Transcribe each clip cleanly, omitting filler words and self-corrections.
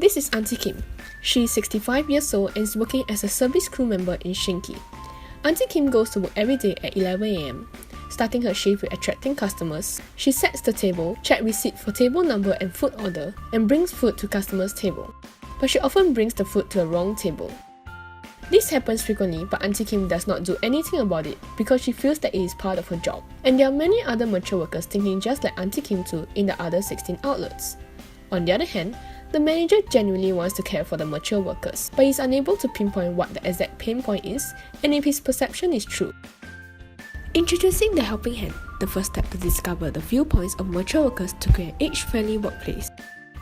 This is Auntie Kim. She is 65 years old and is working as a service crew member in Shinki. Auntie Kim goes to work every day at 11 AM. Starting her shift with attracting customers, she sets the table, checks receipt for table number and food order, and brings food to customers' table. But she often brings the food to the wrong table. This happens frequently, but Auntie Kim does not do anything about it because she feels that it is part of her job. And there are many other mature workers thinking just like Auntie Kim too in the other 16 outlets. On the other hand, the manager genuinely wants to care for the mature workers, but is unable to pinpoint what the exact pain point is and if his perception is true. Introducing the Helping Hand, the first step to discover the viewpoints of mature workers to create an age-friendly workplace.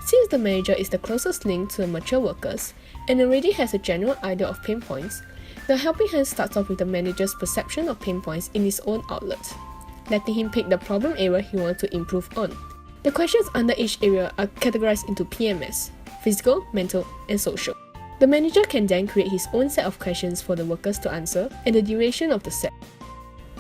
Since the manager is the closest link to the mature workers and already has a general idea of pain points, the Helping Hand starts off with the manager's perception of pain points in his own outlet, letting him pick the problem area he wants to improve on. The questions under each area are categorized into PMS: physical, mental, and social. The manager can then create his own set of questions for the workers to answer and the duration of the set.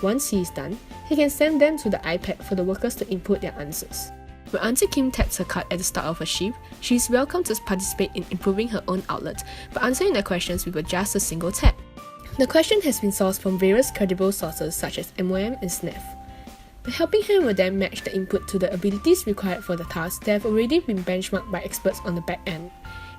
Once he is done, he can send them to the iPad for the workers to input their answers. When Auntie Kim taps her card at the start of her shift, she is welcome to participate in improving her own outlet by answering the questions with just a single tap. The question has been sourced from various credible sources such as MOM and SNEF. The Helping Hand will then match the input to the abilities required for the task that have already been benchmarked by experts on the back end.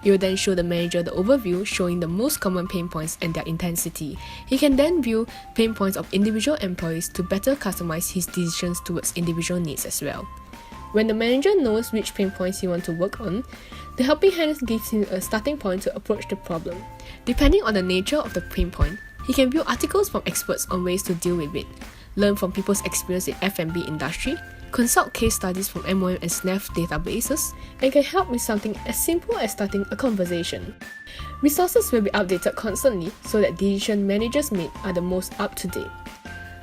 It will then show the manager the overview showing the most common pain points and their intensity. He can then view pain points of individual employees to better customize his decisions towards individual needs as well. When the manager knows which pain points he wants to work on, the Helping Hand gives him a starting point to approach the problem. Depending on the nature of the pain point, he can view articles from experts on ways to deal with it, learn from people's experience in F&B industry, consult case studies from MOM and SNEF databases, and can help with something as simple as starting a conversation. Resources will be updated constantly so that decision managers make are the most up-to-date.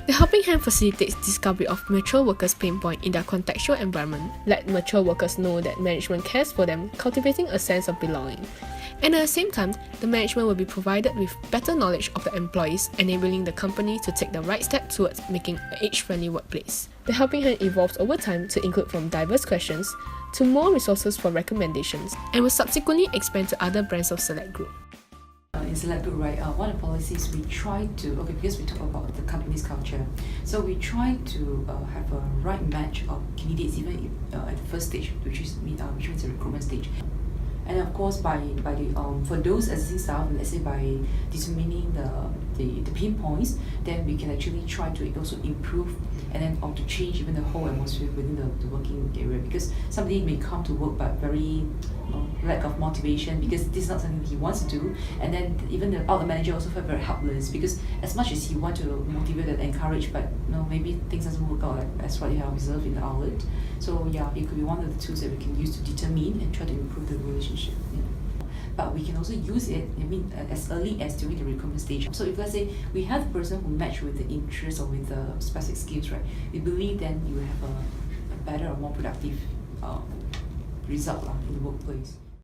The Helping Hand facilitates discovery of mature workers' pain point in their contextual environment, let mature workers know that management cares for them, cultivating a sense of belonging. And at the same time, the management will be provided with better knowledge of the employees, enabling the company to take the right step towards making an age-friendly workplace. The Helping Hand evolves over time to include from diverse questions to more resources for recommendations, and will subsequently expand to other brands of Select Group. In Select Group, right, one of the policies we try to, because we talk about the company's culture, so we try to have a right match of candidates even if, at the first stage, which means the recruitment stage. And of course, for those existing staff, let's say by determining the pain points, then we can actually try to also improve and then to change even the whole atmosphere within the working area. Because somebody may come to work but very lack of motivation because this is not something he wants to do, and then even the outlet manager also felt very helpless because as much as he want to motivate and encourage, but maybe things doesn't work out as what you have observed in the outlet. So yeah, it could be one of the tools that we can use to determine and try to improve the relationship. But we can also use it, as early as during the recruitment stage. So if let's say we have the person who match with the interest or with the specific skills, right, we believe then you will have a better or more productive result in the workplace.